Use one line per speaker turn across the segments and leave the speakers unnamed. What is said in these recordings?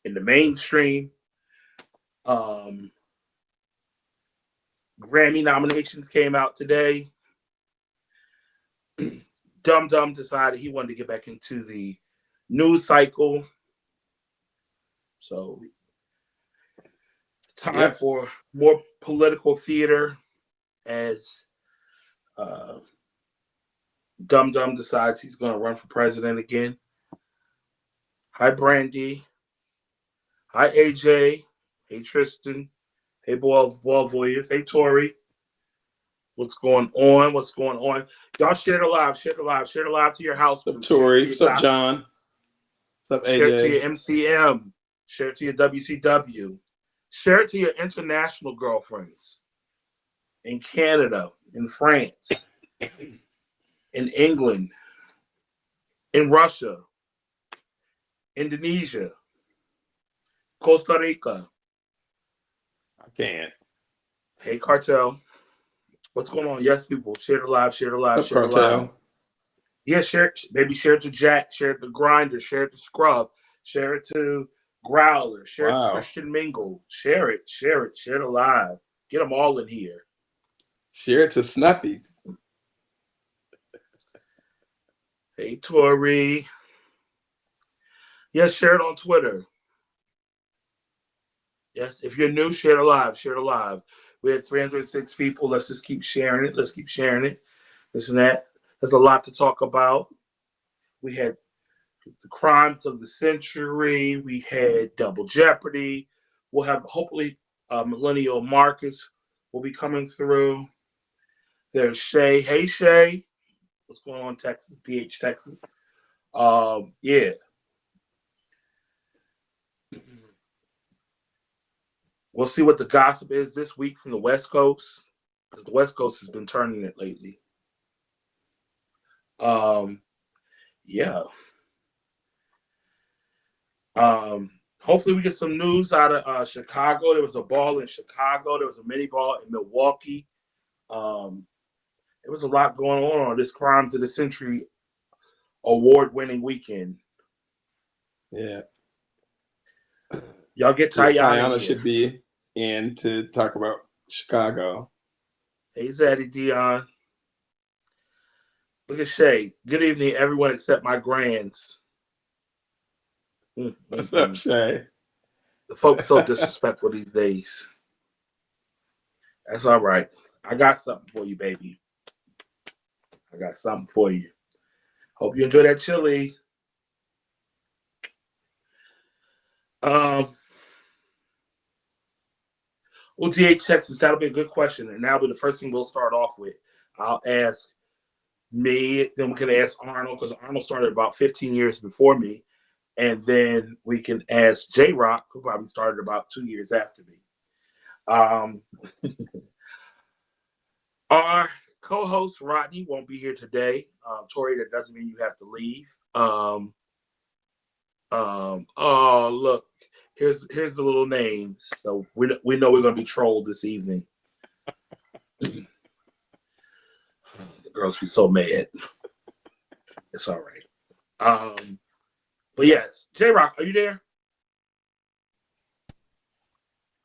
in the mainstream. Um, Grammy nominations came out today. Dum Dum decided he wanted to get back into the news cycle. So, time for more political theater as Dum Dum decides he's going to run for president again. Hi, Brandy. Hi, AJ. Hey, Tristan. Hey, Ball Voyeurs. Hey, Tori. What's going on? What's going on? Y'all share the live. Share the live. Share the live to your house.
What's up, Tori? What's up, John? What's up, AJ?
Share it to your MCM. Share it to your WCW. Share it to your international girlfriends in Canada, in France, in England, in Russia, Indonesia, Costa Rica.
I can't.
Hey, Cartel. What's going on? Yes, people. Share the live. Share the live.
What's
Share
up,
the
Cartel?
live. Yeah, share it. Baby, share it to Jack. Share it to Grinder. Share it to Scrub. Share it to Growler. Share it to Christian Mingle. Share it. Share it. Share the live. Get them all in here.
Share it to Snappies.
Hey, Tori. Yes, share it on Twitter. Yes, if you're new, share the live. Share the live. We had 306 people. Let's just keep sharing it. Let's keep sharing it. This and that. There's a lot to talk about. We had the crimes of the century. We had Double Jeopardy. We'll have, hopefully, Millennial Marcus will be coming through. There's Shay. Hey, Shay. What's going on, Texas? DH, Texas. Yeah. We'll see what the gossip is this week from the West Coast, because the West Coast has been turning it lately. Yeah. Hopefully we get some news out of Chicago. There was a ball in Chicago. There was a mini ball in Milwaukee. There was a lot going on this Crimes of the Century award-winning weekend.
Yeah.
Y'all get Tayana.
Tayana should be in to talk about Chicago.
Hey, Zaddy Dion. Look at Shay. Good evening, everyone except my grands.
What's up, Shay?
The folks so disrespectful these days. That's all right. I got something for you, baby. I got something for you. Hope you enjoy that chili. OGH Texas, that'll be a good question. And that'll be the first thing we'll start off with. I'll ask me, then we can ask Arnold, because Arnold started about 15 years before me. And then we can ask J-Rock, who probably started about 2 years after me. Our co-host, Rodney, won't be here today. Tori, that doesn't mean you have to leave. Oh, look. Here's the little names. So we know we're going to be trolled this evening. The girls be so mad. It's all right. But yes, J-Rock, are you there?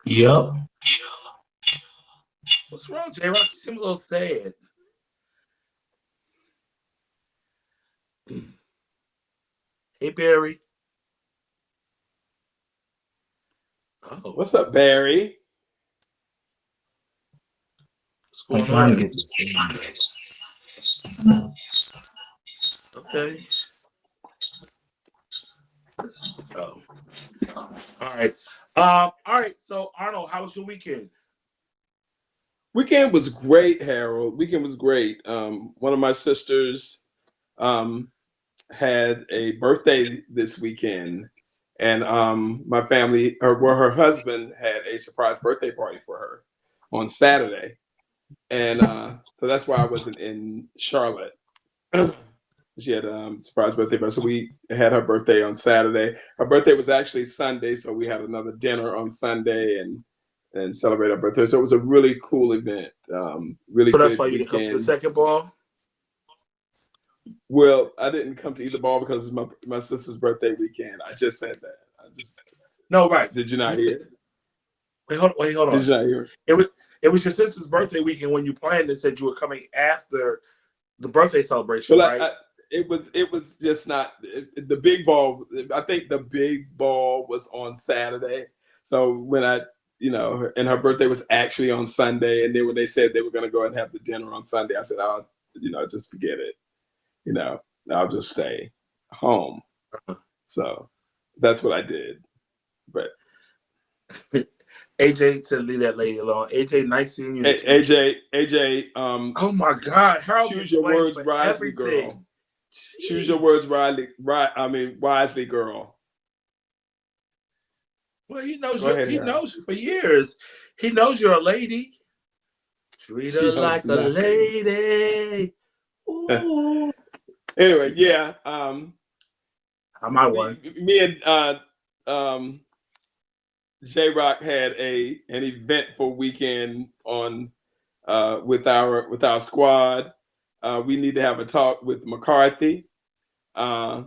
Yep.
What's wrong, J-Rock? You seem a little sad. Hey, Barry.
Oh. What's up, Barry?
I'm trying to get this thing.
Okay. Oh. All right. All right. So, Arnold, how was your weekend?
Weekend was great, Harold. Weekend was great. One of my sisters had a birthday this weekend, and my family, her husband had a surprise birthday party for her on Saturday, and so that's why I wasn't in Charlotte. She had a surprise birthday party, so we had her birthday on Saturday. Her birthday was actually Sunday, so we had another dinner on Sunday and celebrate her birthday. So it was a really cool event. Really
so
good
that's why you
weekend.
didn't come to the second ball?
Well, I didn't come to either ball because it's my sister's birthday weekend. I just said that.
No, right.
Did you not hear?
Wait, hold
Did
on.
you not hear?
It was your sister's birthday weekend when you planned and said you were coming after the birthday celebration,
Well,
right?
it was just not the big ball. I think the big ball was on Saturday. So when and her birthday was actually on Sunday, and then when they said they were going to go and have the dinner on Sunday, I said, "I'll, just forget it. I'll just stay home." So that's what I did. But
AJ said leave that lady alone. AJ, nice seeing you this week.
AJ,
Oh my God, Harold
choose
gets
your
blamed
words
for
wisely, girl.
everything.
Choose your
Jeez.
words wisely. Right, I mean wisely, girl.
Well, he knows
Go
you.
ahead,
He
Harold.
knows you for years. He knows you're a lady. Treat her
She knows
like a
nothing.
lady. Ooh.
Anyway, yeah.
I might one.
Me and J Rock had an eventful weekend on with our squad. We need to have a talk with McCarthy. Uh,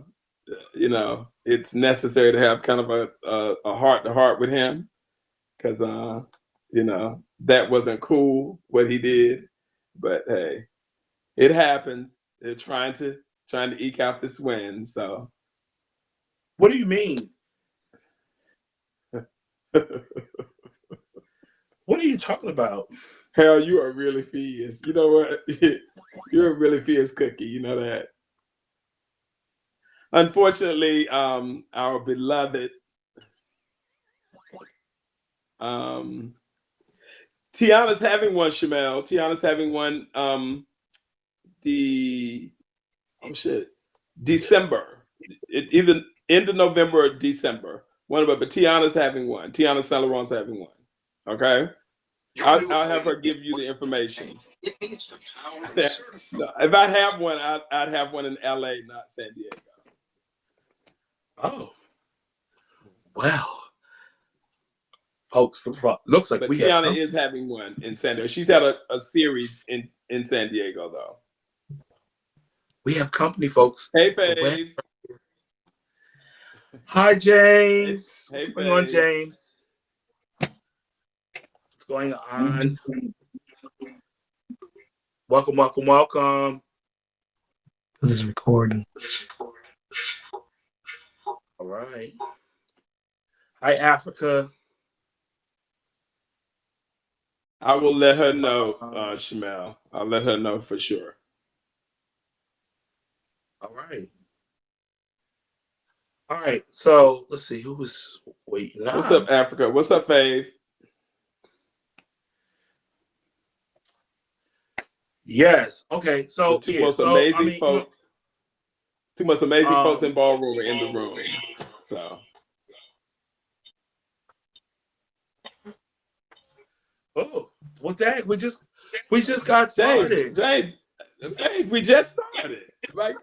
it's necessary to have kind of a heart to heart with him because that wasn't cool what he did. But hey, it happens. They're trying to eke out this win. So
What do you mean? What are you talking about?
Harold, you are really fierce. You know what? You're a really fierce cookie. You know that. Unfortunately, our beloved um, Tiana's having one. Shamel, Tiana's having one. The oh shit, December. Either end of November or December. One of it, but Tiana's having one. Tiana Celeron's having one. Okay. I'll have her give you the information. No, if I have one, I'd have one in LA, not San Diego.
Oh, well, folks, looks like
But
we have
Tiana
company.
is having one in San Diego. She's had a series in San Diego, though.
We have company, folks.
Hey,
The web.
Fave.
Hi,
Hey,
James. What's
hey,
going on,
Fave.
James? What's going on? Welcome, welcome, welcome.
This is recording.
All right. Hi, Africa.
I will let her know, Shamel. I'll let her know for sure.
All right. All right. So let's see who was waiting.
What's up, Africa? What's up, Fave?
Yes. Okay.
The
So
two
yeah.
most
So I
amazing
mean,
folks, two most amazing folks in
um,
Ballroom are in the room. So
oh, well, dang, we just got
James,
started.
Fave, we just started. Like,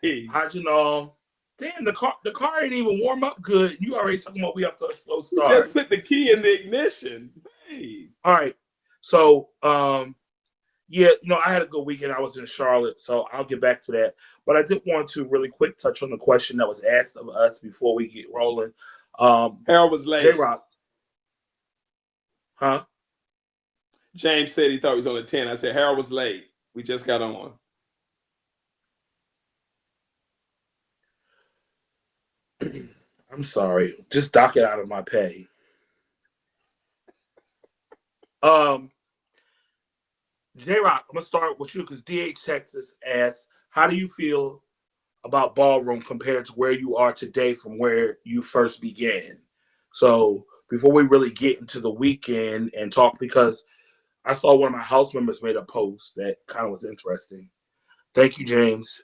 Fave.
How'd you know? Damn, the car ain't even warm up good. You already talking about we have to a slow
We just
start.
put the key in the ignition. Fave.
All right. So yeah, I had a good weekend. I was in Charlotte, so I'll get back to that. But I did want to really quick touch on the question that was asked of us before we get rolling.
Harold was
J
late.
Rock, huh?
James said he thought he was on a 10. I said, Harold was late. We just got on.
I'm sorry. Just dock it out of my pay. J Rock, I'm gonna start with you because DH Texas asks, how do you feel about ballroom compared to where you are today from where you first began? So before we really get into the weekend and talk, because I saw one of my house members made a post that kind of was interesting. Thank you, James.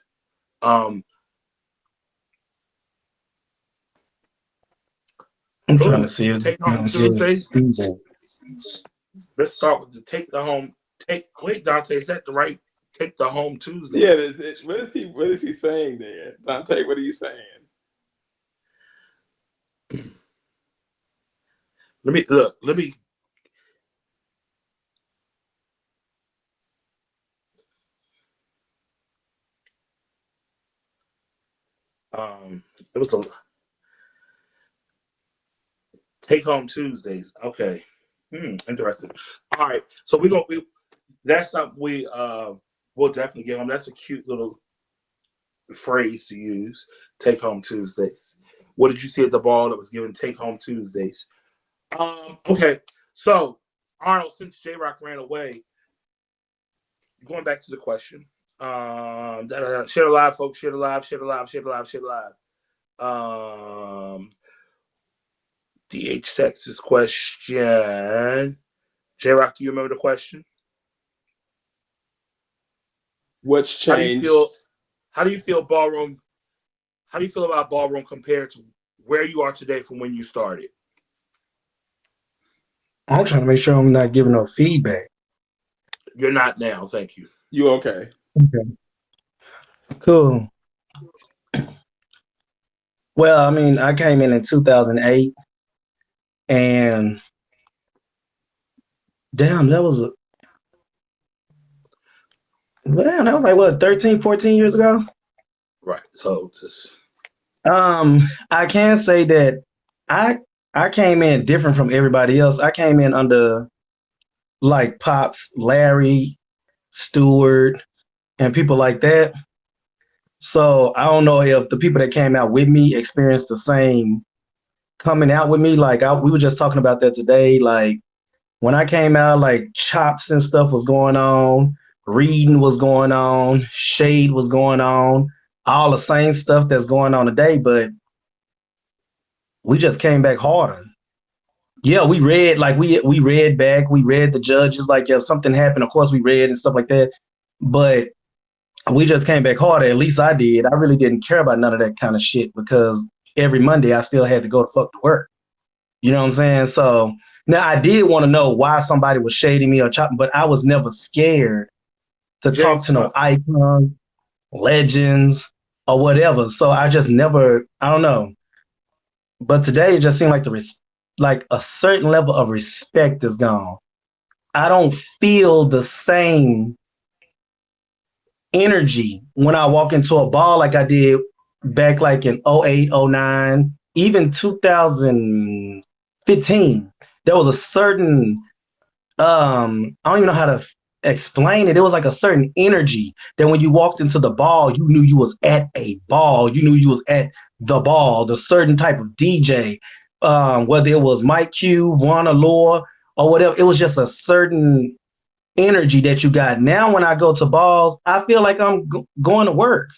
I'm trying to see if this
Take home
thing's
Tuesday.
Tuesday.
Let's start with the take the home. Wait, Dante, is that the right take the home
Yeah,
Tuesdays?
what is he saying there? Dante, what are you saying?
Let me look. Let me. It was a. Take home Tuesdays. Okay. Interesting. All right. So that's something we'll definitely get home. That's a cute little phrase to use. Take home Tuesdays. What did you see at the ball that was given take home Tuesdays? Okay. So Arnold, since J Rock ran away, going back to the question. Share the live, folks. Share the live. Share the live. Share the live. Share the live. DH Texas question. J Rock, do you remember the question?
What's changed?
How do you feel ballroom? How do you feel about ballroom compared to where you are today from when you started?
I'm trying to make sure I'm not giving no feedback.
You're not now. Thank you.
You okay?
Okay. Cool. Well, I mean, I came in 2008, and damn, that was like what, 13, 14 years ago?
Right. So just
I can say that I came in different from everybody else. I came in under like Pops, Larry, Stewart, and people like that. So I don't know if the people that came out with me experienced the same coming out with me. Like we were just talking about that today. Like when I came out, like chops and stuff was going on, reading was going on, shade was going on, all the same stuff that's going on today, but we just came back harder. Yeah, we read like we read back, we read the judges, like if something happened, of course we read and stuff like that. But we just came back harder. At least I did. I really didn't care about none of that kind of shit because every Monday I still had to go to fuck to work. You know what I'm saying? So now I did want to know why somebody was shading me or chopping, but I was never scared to talk to no icons, legends, or whatever. So I just never, I don't know. But today it just seemed like like a certain level of respect is gone. I don't feel the same energy when I walk into a bar like I did back like in '08, '09, even 2015. There was a certain I don't even know how to explain it. It was like a certain energy that when you walked into the ball, you knew you was at a ball. You knew you was at the ball, the certain type of DJ, whether it was Mike Q, Vaughn Allure, or whatever. It was just a certain energy that you got. Now, when I go to balls, I feel like I'm going to work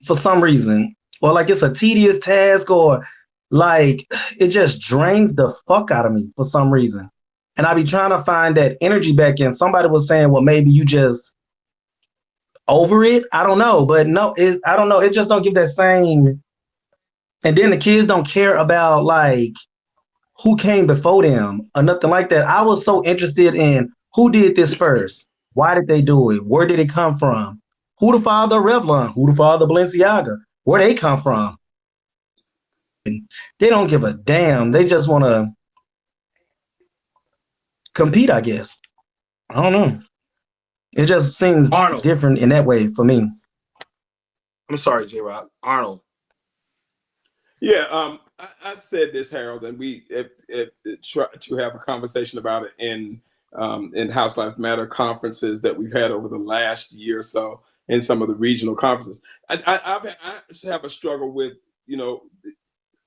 for some reason, or like it's a tedious task, or like it just drains the fuck out of me for some reason. And I be trying to find that energy back in. Somebody was saying, well, maybe you just over it. I don't know, but no, I don't know. It just don't give that same. And then the kids don't care about like who came before them or nothing like that. I was so interested in who did this first. Why did they do it? Where did it come from? Who the father of Revlon? Who the father of Balenciaga? Where they come from? They don't give a damn. They just want to compete, I guess. I don't know. It just seems
Arnold.
different in that way for me.
I'm sorry, J Rock. Arnold.
Yeah, I've said this, Harold, and we try to have a conversation about it in House Lives Matter conferences that we've had over the last year or so in some of the regional conferences. I have a struggle with, you know,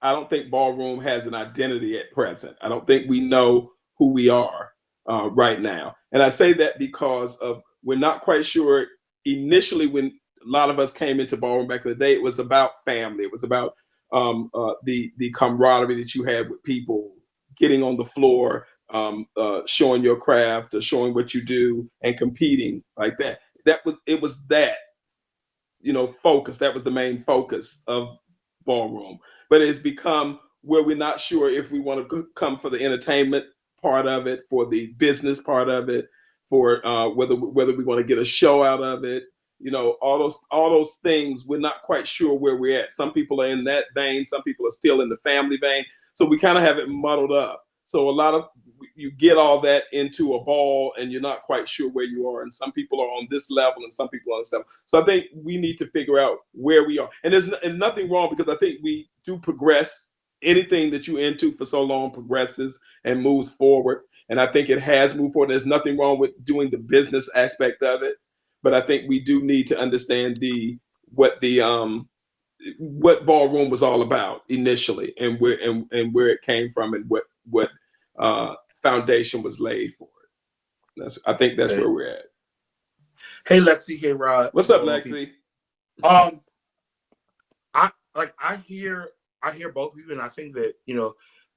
I don't think Ballroom has an identity at present. I don't think we know who we are right now. And I say that because of we're not quite sure. Initially, when a lot of us came into Ballroom back in the day, it was about family. It was about the camaraderie that you had with people, getting on the floor, showing your craft, or showing what you do, and competing like that. It was that, you know, focus. That was the main focus of Ballroom. But it's become where we're not sure if we want to come for the entertainment part of it, for the business part of it, for whether we want to get a show out of it. You know, all those things. We're not quite sure where we're at. Some people are in that vein. Some people are still in the family vein. So we kind of have it muddled up. So a lot of you get all that into a ball and you're not quite sure where you are. And some people are on this level and some people are on this level. So I think we need to figure out where we are. And there's nothing wrong, because I think we do progress anything that you into for so long progresses and moves forward. And I think it has moved forward. There's nothing wrong with doing the business aspect of it, but I think we do need to understand what the what ballroom was all about initially, and where it came from, and what uh, foundation was laid for it. I think that's
Okay.
where we're at.
Hey Lexi, hey Rod,
What's up,
all the people.
Lexi?
Um, I hear both of you, and I think that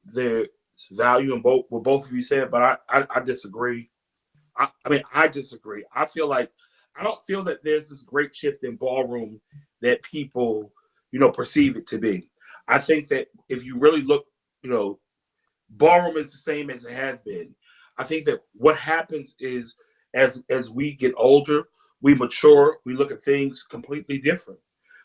there's value in both what both of you said, but I disagree. I disagree. I feel like I don't feel that there's this great shift in ballroom that people perceive it to be. I think that if you really look, you know, ballroom is the same as it has been. I think that what happens is as we get older, we mature, we look at things completely different.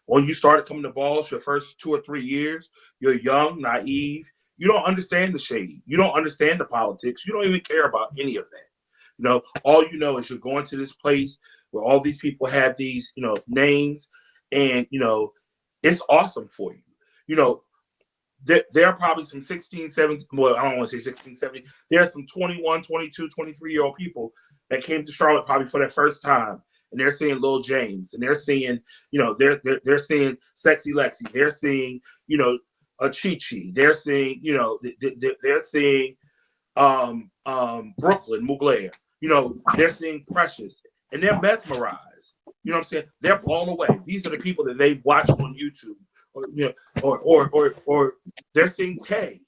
When you started coming to balls your first 2 or 3 years, you're young, naive. You don't understand the shade. You don't understand the politics. You don't even care about any of that. All you know is you're going to this place where all these people have these, names, and it's awesome for you. You know, there are probably some 16, 17, well, I don't want to say 16, 17. There are some 21, 22, 23-year-old people that came to Charlotte probably for their first time. And they're seeing Lil James, and they're seeing, they're seeing Sexy Lexi, they're seeing, a Chi Chi, they're seeing, they're seeing Brooklyn Mugler, they're seeing Precious, and they're mesmerized. You know what I'm saying? They're blown away. These are the people that they watch on YouTube, or they're seeing Tay,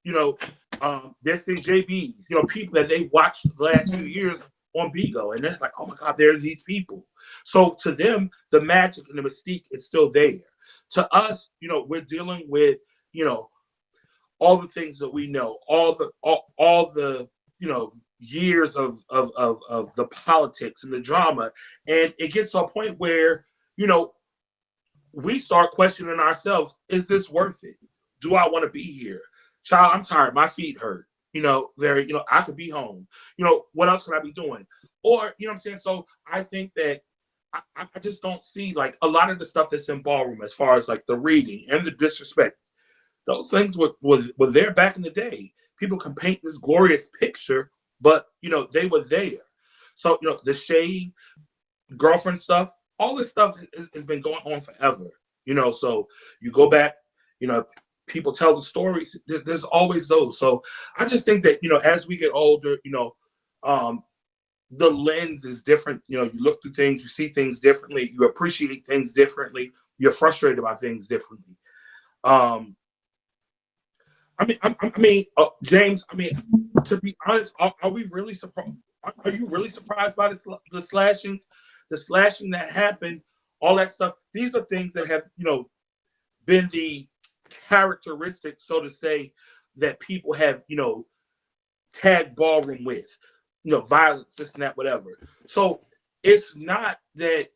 they're seeing JBs, people that they watched the last few years on Bigo, and it's like, oh my God, there are these people. So to them, the magic and the mystique is still there. To us, we're dealing with, all the things that we know, all the years of the politics and the drama, and it gets to a point where we start questioning ourselves: is this worth it? Do I want to be here? Child, I'm tired. My feet hurt. I could be home. What else could I be doing? Or, what I'm saying? So I think that I just don't see like a lot of the stuff that's in ballroom as far as like the reading and the disrespect. Those things were there back in the day. People can paint this glorious picture, but they were there. So the shade, girlfriend stuff, all this stuff has been going on forever. So you go back, people tell the stories. There's always those. So I just think that as we get older, the lens is different. You look through things, you see things differently, you appreciate things differently, you're frustrated by things differently. James. To be honest, are we really surprised? Are you really surprised by the slashings, the slashing that happened, all that stuff? These are things that have been the characteristic, so to say, that people have tagged ballroom with, violence, this and that, whatever. So it's not that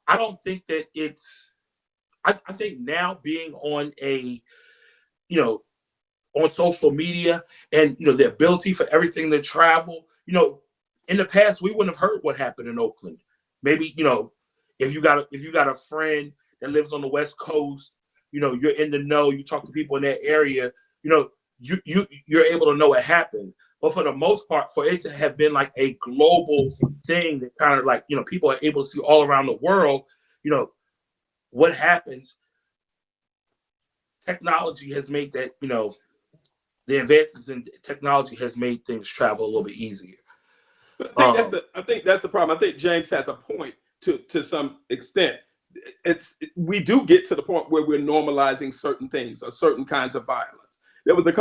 I don't think that it's. I think now being on a on social media, and the ability for everything to travel. In the past we wouldn't have heard what happened in Oakland. Maybe if you got a friend that lives on the West Coast, you're in the know. You talk to people in that area. You're able to know what happened. But for the most part, for it to have been like a global thing that kind of like people are able to see all around the world, what happens. Technology has made that the advances in technology has made things travel a little bit easier.
I think that's the problem. I think James has a point to some extent. We do get to the point where we're normalizing certain things or certain kinds of violence. There was I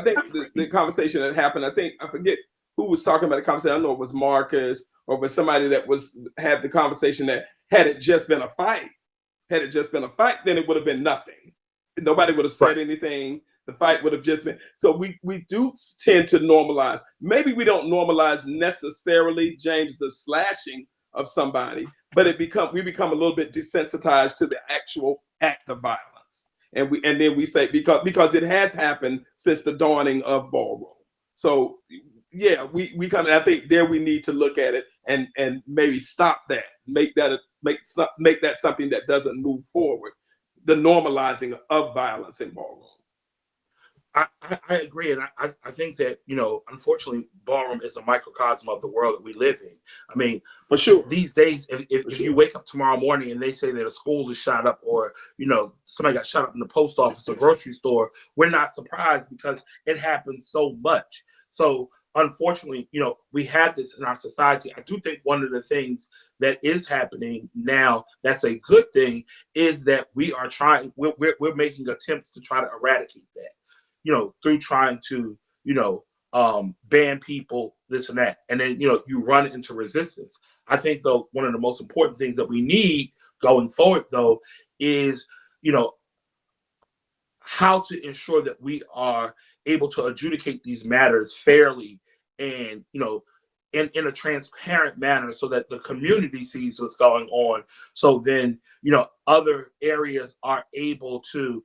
think the conversation that happened. I forget who was talking about the conversation. I don't know if it was Marcus or it was somebody that had the conversation that had it just been a fight, then it would have been nothing. Nobody would have said anything. The fight would have just been. So we do tend to normalize. Maybe we don't normalize necessarily, James, the slashing of somebody, but we become a little bit desensitized to the actual act of violence, and then we say because it has happened since the dawning of ballroom. So yeah, we kind of, I think there we need to look at it and maybe stop that, make that something that doesn't move forward, the normalizing of violence in ballroom.
I agree, and I think that unfortunately, ballroom is a microcosm of the world that we live in. I mean,
For sure.
these days,
For
if you
sure.
wake up tomorrow morning and they say that a school is shot up, or somebody got shot up in the post office or grocery store, we're not surprised because it happens so much. So unfortunately, we have this in our society. I do think one of the things that is happening now that's a good thing is that we're making attempts to try to eradicate that, through trying to, ban people, this and that. And then, you run into resistance. I think, though, one of the most important things that we need going forward, though, is, you know, how to ensure that we are able to adjudicate these matters fairly and, in a transparent manner so that the community sees what's going on. So then, other areas are able to,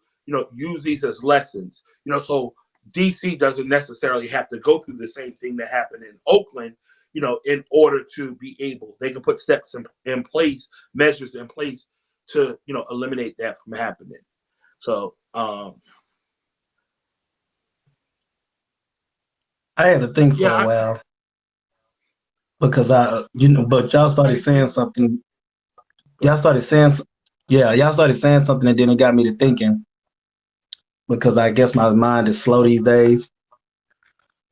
use these as lessons, so DC doesn't necessarily have to go through the same thing that happened in Oakland, in order to be able, they can put steps in place, measures in place to, eliminate that from happening. So,
I had to think for a
yeah,
while because but y'all started
I
saying
agree.
something.
Go
Y'all
ahead.
started saying, yeah, y'all started saying something and then it got me to thinking because I guess my mind is slow these days.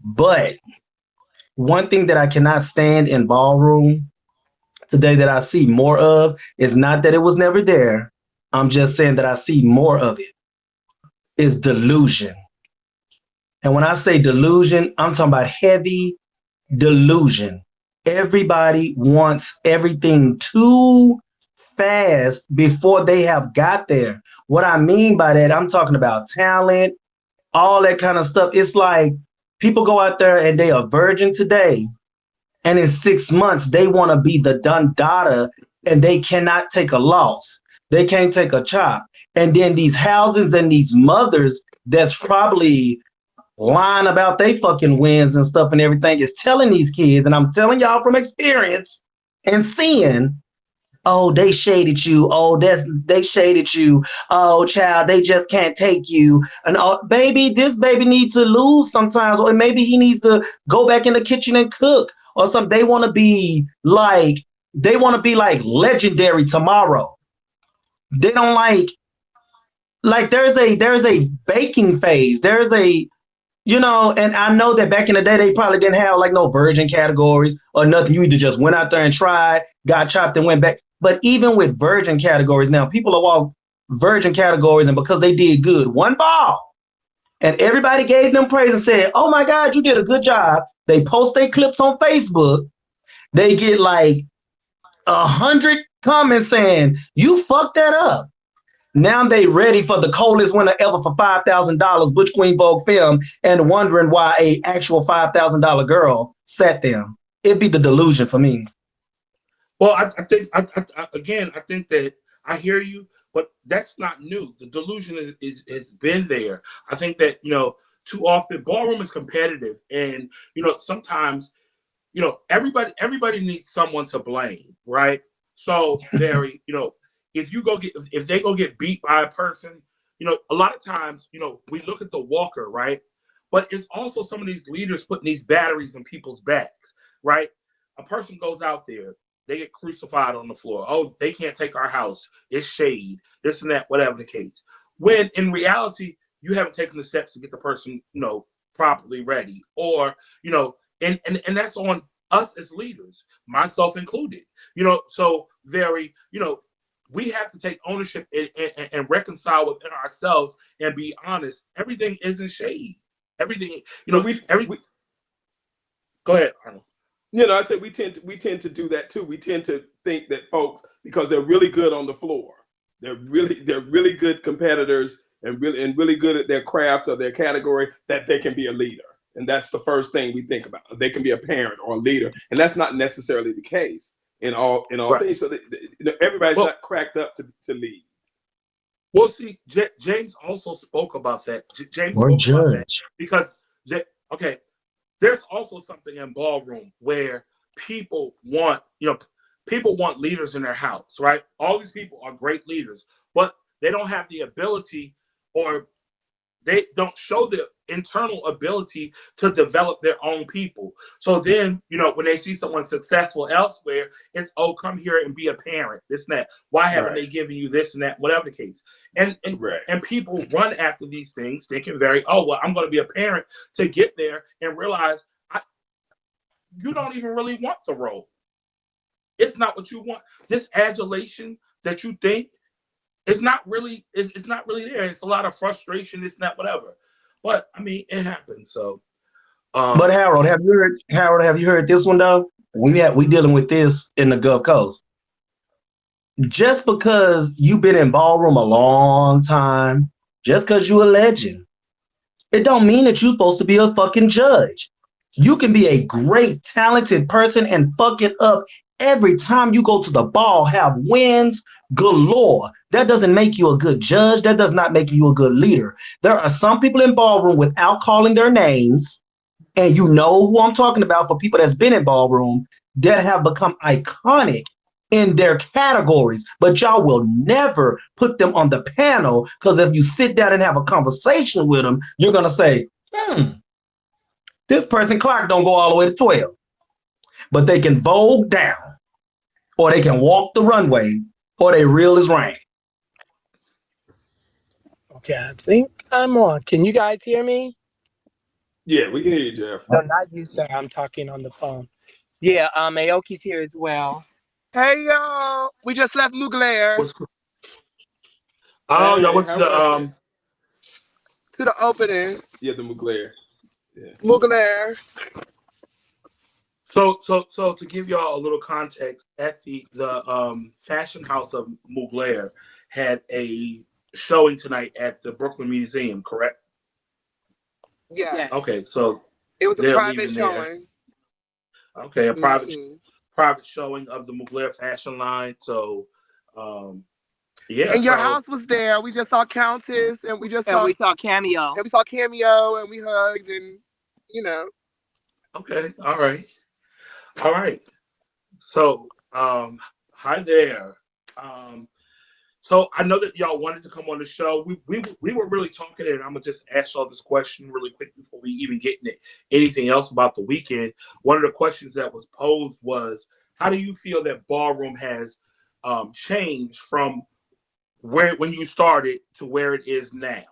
But one thing that I cannot stand in ballroom today that I see more of is not that it was never there. I'm just saying that I see more of it is delusion. And when I say delusion, I'm talking about heavy delusion. Everybody wants everything too fast before they have got there. What I mean by that, I'm talking about talent, all that kind of stuff. It's like people go out there and they are virgin today, and in 6 months they want to be the done dada, and they cannot take a loss. They can't take a chop. And then these houses and these mothers that's probably lying about they fucking wins and stuff and everything is telling these kids, and I'm telling y'all from experience and seeing, oh, they shaded you. Oh, they shaded you. Oh, child, they just can't take you. And oh, baby, this baby needs to lose sometimes, or maybe he needs to go back in the kitchen and cook or something. They want to be like legendary tomorrow. They don't like there's a baking phase. There's a and I know that back in the day they probably didn't have like no virgin categories or nothing. You either just went out there and tried, got chopped, and went back. But even with virgin categories now, people are walk virgin categories, and because they did good, one ball, and everybody gave them praise and said, "Oh my God, you did a good job." They post their clips on Facebook. They get like 100 comments saying, "You fucked that up." Now they ready for the coldest winter ever for $5,000 Butch Queen Vogue film and wondering why a actual $5,000 girl sat them. It'd be the delusion for me.
Well, I think again, I think that I hear you, but that's not new. The delusion is has been there. I think that too often ballroom is competitive, and sometimes everybody needs someone to blame, right? So very, if they go get beat by a person, a lot of times, we look at the walker, right? But it's also some of these leaders putting these batteries in people's backs, right? A person goes out there, they get crucified on the floor. Oh, they can't take our house. It's shade, this and that, whatever the case. When in reality, you haven't taken the steps to get the person, properly ready, or and that's on us as leaders, myself included. So very, we have to take ownership and reconcile within ourselves and be honest. Everything isn't shade. Everything,
But we,
every.
we
Go ahead, Arnold.
I said we tend to do that too. We tend to think that folks, because they're really good on the floor, they're really good competitors and really good at their craft or their category, that they can be a leader. And that's the first thing we think about. They can be a parent or a leader, and that's not necessarily the case in all
Right.
things. So everybody's
Well,
not cracked up to lead.
we'll see. James also spoke about that. James
Or
spoke about that
judge.
because, okay, there's also something in ballroom where people want, people want leaders in their house, right? All these people are great leaders, but they don't have the ability or they don't show the internal ability to develop their own people. So then, when they see someone successful elsewhere, it's, oh, come here and be a parent, this and that. Why haven't they given you this and that, whatever the case? And people run after these things thinking I'm going to be a parent to get there, and realize you don't even really want the role. It's not what you want. This adulation that you think it's not really there. It's a lot of frustration, it's not whatever. But I mean, it happens. So
but Harold, have you heard this one though? We dealing with this in the Gulf Coast. Just because you've been in ballroom a long time, just because you're a legend, it don't mean that you're supposed to be a fucking judge. You can be a great, talented person and fuck it up every time you go to the ball, have wins galore. That doesn't make you a good judge. That does not make you a good leader. There are some people in ballroom, without calling their names, and you know who I'm talking about, for people that's been in ballroom, that have become iconic in their categories, but y'all will never put them on the panel, because if you sit down and have a conversation with them, you're going to say, this person clock don't go all the way to 12. But they can vogue down, or they can walk the runway, or they real as rain.
Okay, I think I'm on. Can you guys hear me?
Yeah, we can hear you, Jeff.
No, not you, sir. I'm talking on the phone. Yeah, Aoki's here as well.
Hey, y'all. We just left Mugler
y'all went to
the opening.
Yeah, the Mugler. Yeah.
Mugler.
So to give y'all a little context, at the fashion house of Mugler had a showing tonight at the Brooklyn Museum, correct?
Yes.
Okay, so
it was a private showing.
Okay, a private showing of the Mugler fashion line. So, yeah.
And your house was there. We just saw Countess, and we saw
Cameo.
And we saw Cameo, and we hugged, and
Okay, all right. So, hi there. So I know that y'all wanted to come on the show. We were really talking, and I'm gonna just ask y'all this question really quick before we even get into anything else about the weekend. One of the questions that was posed was, how do you feel that ballroom has changed from when you started to where it is now?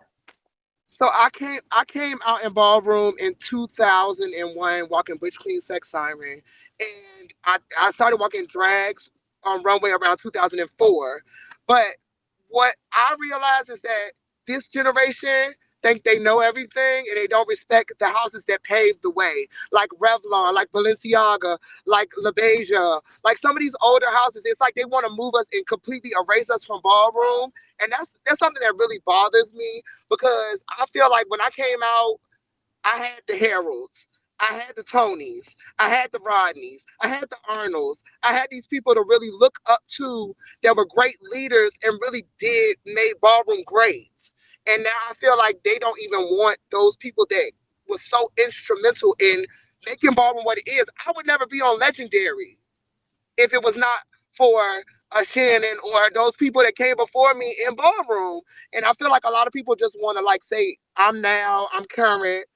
So I came out in ballroom in 2001, walking Butch Queen Sex Siren, and I started walking drags on runway around 2004. But what I realized is that this generation think they know everything, and they don't respect the houses that paved the way, like Revlon, like Balenciaga, like LaBeija, like some of these older houses. It's like they want to move us and completely erase us from ballroom, and that's something that really bothers me, because I feel like when I came out, I had the Heralds, I had the Tonys, I had the Rodneys, I had the Arnolds. I had these people to really look up to, that were great leaders and really made ballroom great. And now I feel like they don't even want those people that were so instrumental in making ballroom what it is. I would never be on Legendary if it was not for Shannon or those people that came before me in ballroom. And I feel like a lot of people just want to say, I'm current.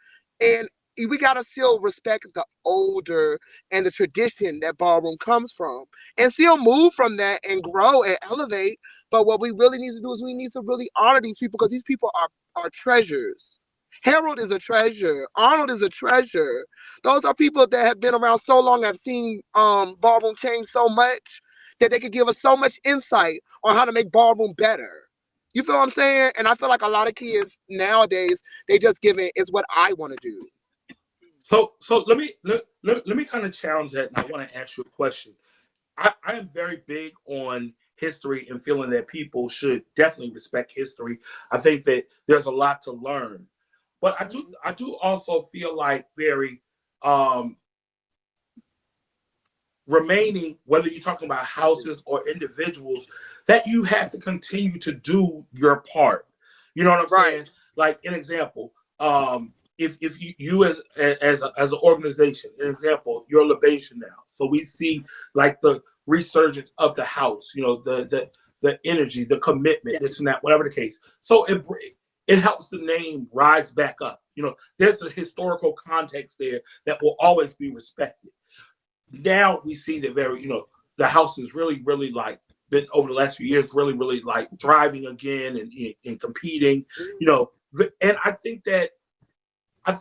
And we got to still respect the older and the tradition that ballroom comes from, and still move from that and grow and elevate. But what we really need to do is we need to really honor these people, because these people are treasures. Harold is a treasure. Arnold is a treasure. Those are people that have been around so long, have seen ballroom change so much, that they could give us so much insight on how to make ballroom better. You feel what I'm saying? And I feel like a lot of kids nowadays, they just give it, it's what I want to do.
So let me kind of challenge that, and I want to ask you a question. I am very big on history and feeling that people should definitely respect history. I think that there's a lot to learn, but I do also feel like very remaining, whether you're talking about houses or individuals, that you have to continue to do your part. You know what I'm saying? Like an example, if you as an organization, an example, you're LaBeija now, so we see like the resurgence of the house, the energy, the commitment, this and that, whatever the case. So it helps the name rise back up. You know, there's a historical context there that will always be respected. Now we see that the house is really like been over the last few years really like thriving again and competing. You know, and I think that I,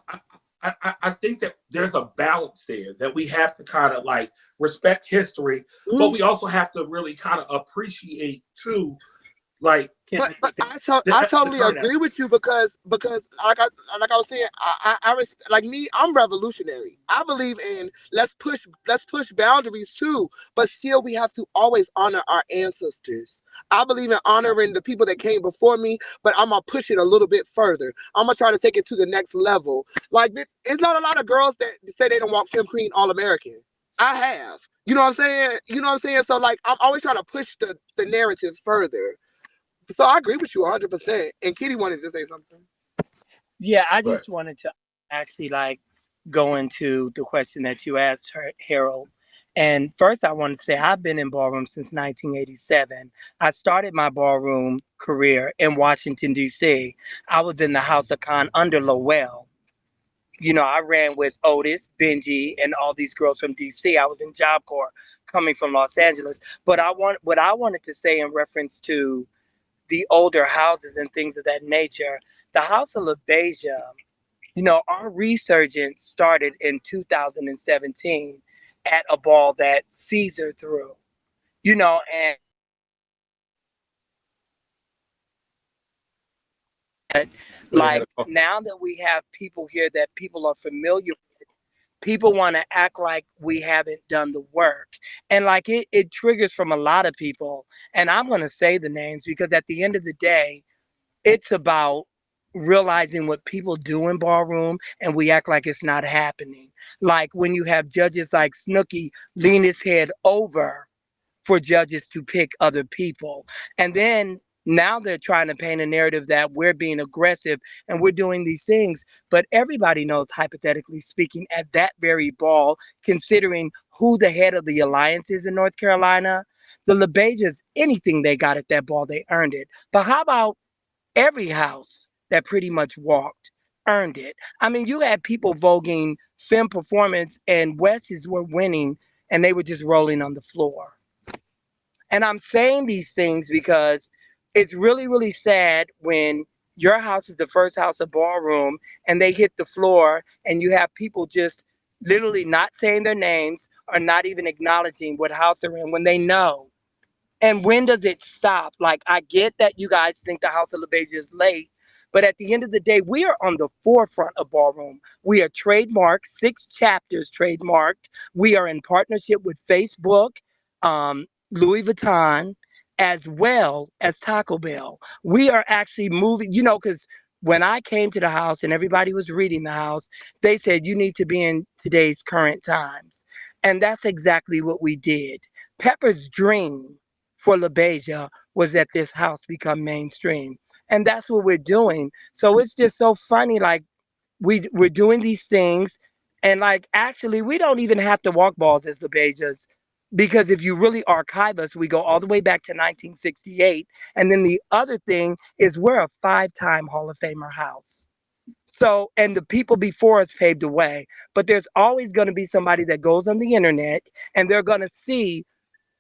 I think that there's a balance there that we have to kind of like respect history, but we also have to really kind of appreciate too, like
But I
the
totally
current
agree with you because like I was saying like me, I'm revolutionary. I believe in let's push boundaries too, but still we have to always honor our ancestors. I believe in honoring the people that came before me, but I'm gonna push it a little bit further. I'm gonna try to take it to the next level. Like it's not a lot of girls that say they don't want Film Queen All American. I have. You know what I'm saying? You know what I'm saying? So like I'm always trying to push the narrative further. So I agree with you 100%. And Kitty wanted to say something.
Yeah, I
but
just wanted to actually like go into the question that you asked her, Harold. And first, I want to say I've been in ballroom since 1987. I started my ballroom career in Washington, D.C. I was in the House of Con under Lowell. You know, I ran with Otis, Benji, and all these girls from D.C. I was in Job Corps coming from Los Angeles. But what I wanted to say in reference to the older houses and things of that nature, the House of LaBeija, you know, our resurgence started in 2017 at a ball that Caesar threw, you know, and
They had
like
a
now that we have people here that people are familiar, people want to act like we haven't done the work. And like it triggers from a lot of people. And I'm going to say the names because at the end of the day, it's about realizing what people do in ballroom and we act like it's not happening. Like when you have judges like Snooki lean his head over for judges to pick other people. And then now they're trying to paint a narrative that we're being aggressive and we're doing these things. But everybody knows, hypothetically speaking, at that very ball, considering who the head of the alliance is in North Carolina, the LeBejas, anything they got at that ball, they earned it. But how about every house that pretty much walked earned it? I mean, you had people voguing film performance and Wes's were winning and they were just rolling on the floor. And I'm saying these things because it's really sad when your house is the first house of ballroom and they hit the floor and you have people just literally not saying their names or not even acknowledging what house they're in when they know. And when does it stop? Like, I get that you guys think the House of LaBeija is late, but at the end of the day, we are on the forefront of ballroom. We are trademarked, 6 chapters trademarked. We are in partnership with Facebook, Louis Vuitton, as well as Taco Bell. We are actually moving, you know, because when I came to the house and everybody was reading the house, they said you need to be in today's current times. And that's exactly what we did. Pepper's dream for LaBeija was that this house become mainstream. And that's what we're doing. So it's just so funny. Like we're doing these things, and like actually we don't even have to walk balls as LaBeijas. Because if you really archive us, we go all the way back to 1968. And then the other thing is we're a 5-time Hall of Famer house. So, and the people before us paved the way. But there's always going to be somebody that goes on the internet and they're going to see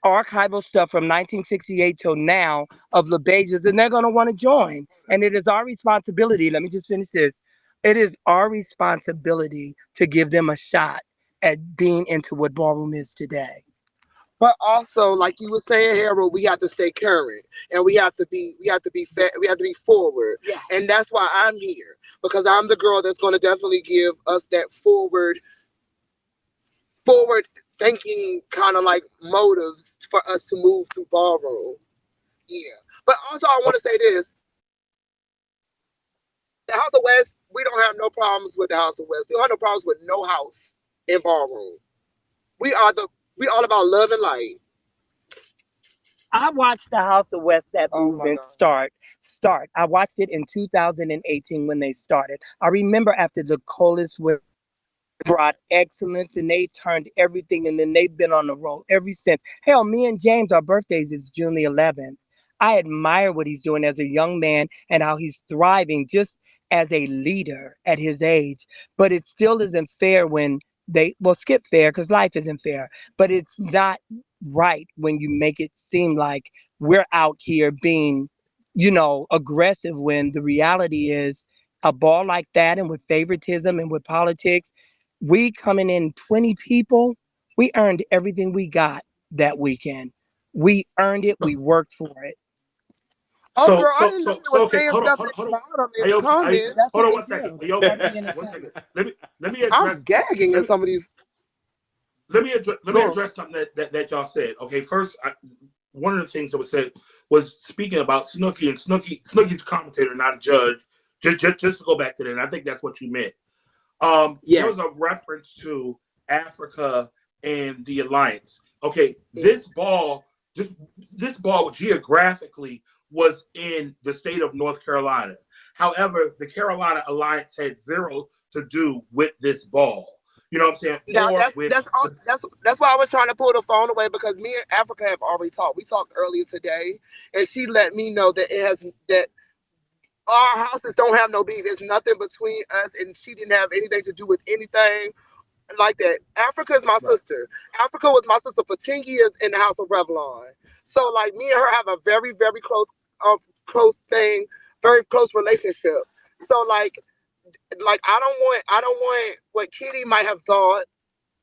archival stuff from 1968 till now of LeBejas, and they're going to want to join. And it is our responsibility. Let me just finish this. It is our responsibility to give them a shot at being into what ballroom is today.
But also, like you were saying, Harold, we have to stay current and we have to be forward.
Yeah.
And that's why I'm here. Because I'm the girl that's gonna definitely give us that forward thinking kind of like motives for us to move through ballroom. Yeah. But also I want to say this. The House of West, we don't have no problems with the House of West. We don't have no problems with no house in ballroom. We are the we all about love and light.
I watched the House of West, that
Oh my
movement
God.
start. I watched it in 2018 when they started. I remember after the coldest were brought excellence and they turned everything and then they've been on the road ever since. Hell, me and James, our birthdays is June the 11th. I admire what he's doing as a young man and how he's thriving just as a leader at his age. But it still isn't fair when well, skip fair because life isn't fair, but it's not right when you make it seem like we're out here being, aggressive when the reality is a ball like that and with favoritism and with politics, we coming in 20 people, we earned everything we got that weekend. We earned it. We worked for it.
Oh,
So
girl, I
so
didn't know
so
you
so
were
okay,
saying
hold on,
stuff
hold on, hold on.
about them in the
Aoki,
comments.
That's
hold
what
on
they
one second.
do. They want to be in the
One second.
comments.
Let me
I'm
address
gagging
let
in
me
some of these.
let me
Go.
address something that y'all said. Okay, first, one of the things that was said was speaking about Snooki, and Snooki's a commentator, not a judge. Just to go back to that, and I think that's what you meant. There
Yes.
was a reference to Africa and the alliance. Okay,
Yeah.
this ball geographically was in the state of North Carolina. However, the Carolina Alliance had zero to do with this ball. You know what I'm saying?
Now
Or with the
that's why I was trying to pull the phone away because me and Africa have already talked. We talked earlier today, and she let me know that that our houses don't have no beef. There's nothing between us, and she didn't have anything to do with anything like that. Africa is my
right.
sister. Africa was my sister for 10 years in the House of Revlon. So like me and her have a very very close thing, very close relationship. So like I don't want what Kitty might have thought.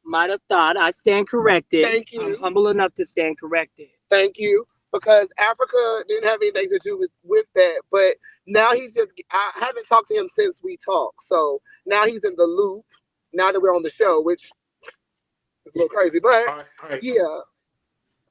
Might have thought I stand corrected.
Thank
I'm
you.
humble enough to stand corrected.
Thank you. Because Africa didn't have anything to do with that. But now I haven't talked to him since we talked. So now he's in the loop now that we're on the show, which is a little crazy. But
All right.
yeah.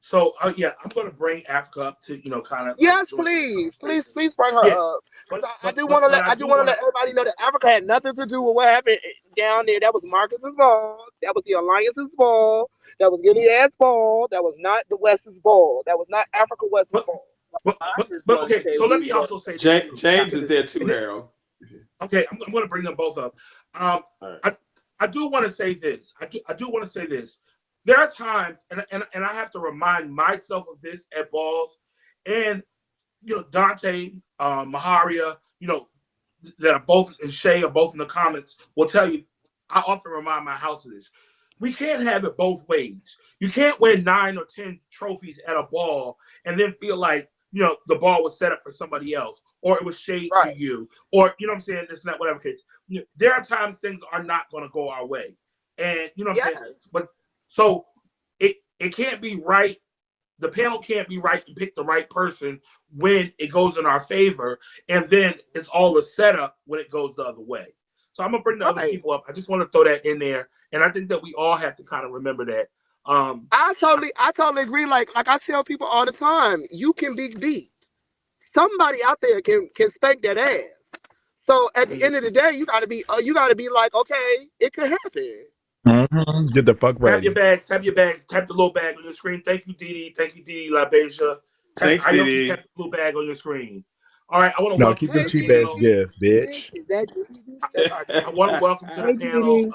So yeah, I'm gonna bring Africa up to kind of like
Yes,
join in the conversation.
please bring her
Yeah,
up.
but
I do want to
but
let
I do want to.
everybody know that Africa had nothing to do with what happened down there. That was Marcus's ball. That was the Alliance's ball. That was Gilead's ball. That was not the West's ball. That was not Africa West's
But
ball.
I just
but
want to
okay.
say
So let
we
me
want.
also say this too.
James is there too, Harold.
Okay, I'm going to bring them both up. Um,
All right.
I do want to say this. I do want to say this. There are times, and I have to remind myself of this at balls, and Dante, Maharia, that are both and Shay are both in the comments will tell you. I often remind my house of this. We can't have it both ways. You can't win 9 or 10 trophies at a ball and then feel like the ball was set up for somebody else, or it was shade to
Right.
you, or you know what I'm saying. It's not whatever case. There are times things are not going to go our way, and you know what I'm saying.
Yes.
But so it can't be right. The panel can't be right and pick the right person when it goes in our favor, and then it's all a setup when it goes the other way. So I'm gonna bring the other
Right.
people up. I just want to throw that in there, and I think that we all have to kind of remember that.
I totally agree. Like I tell people all the time, you can be beat. Somebody out there can spank that ass. So at the end of the day, you gotta be like, okay, it could happen.
Get the fuck
Tap your
ready.
bags, tap your bags, tap the little bag on your screen. Thank you, Didi. Thank you, Didi LaBeija.
Thanks,
Aoki,
Didi.
tap the blue bag on your screen. All right, I want to
No,
welcome
keep
to
them
the
Hey
cheap ass
panel.
Didi.
gifts, bitch.
Is that Didi?
That's our
I
Didi.
want to welcome to the
Hey
panel.
Didi.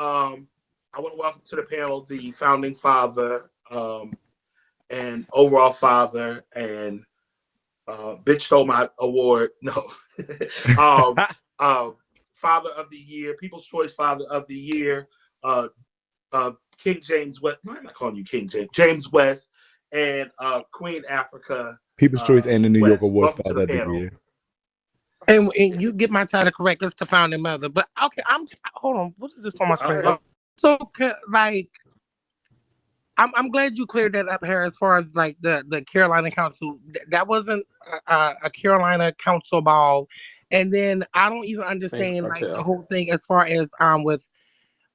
I want to welcome to the panel the founding father, and overall father, and bitch stole my award. No, um, uh, father of the year, People's Choice Father of the Year, uh, King James West. No, I'm not calling you King James. James West and Queen Africa
People's Choice and the New York
West.
Awards
Welcome to the
Father of the
panel.
Year.
And you get my title correct. It's the founding mother. But okay, hold on. What is this on my screen?
Right.
So like, I'm glad you cleared that up here as far as like the Carolina Council. That wasn't a Carolina Council ball. And then I don't even
Thanks,
understand like the
Martell.
whole thing as far as with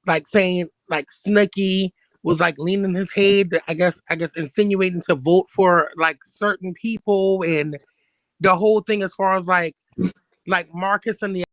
like saying like Snooki was like leaning his head, I guess insinuating to vote for like certain people and the whole thing as far as like Marcus and the